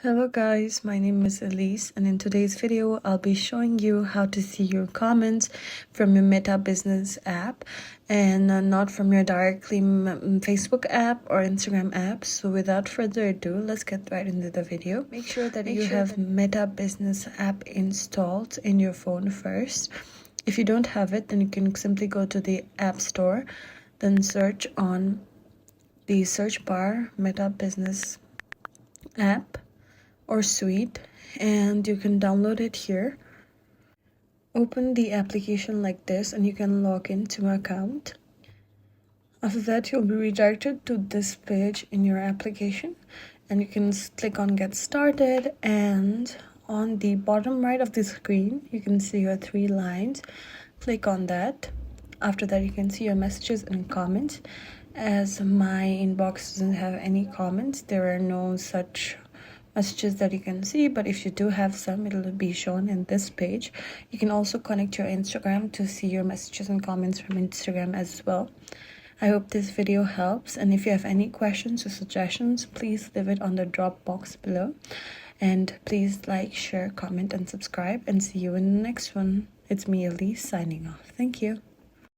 Hello guys, my name is Elise, and in today's video I'll be showing you how to see your comments from your Meta Business app and not from your directly Facebook app or Instagram app. So without further ado, let's get right into the video. Make sure that you have Meta Business app installed in your phone first. If you don't have it, then you can simply go to the App Store, then search on the search bar Meta Business app or suite, and you can download it here. Open the application like this and you can log into your account. After that, you'll be redirected to this page in your application, and you can click on get started, and on the bottom right of the screen you can see your three lines. Click on that. After that, you can see your messages and comments. As my inbox doesn't have any comments, there are no such messages that you can see, but if you do have some, it'll be shown in this page. You can also connect your Instagram to see your messages and comments from Instagram as well. I hope this video helps, and if you have any questions or suggestions, please leave it on the drop box below, and please like, share, comment and subscribe, and see you in the next one. It's me, Elise, signing off. Thank you.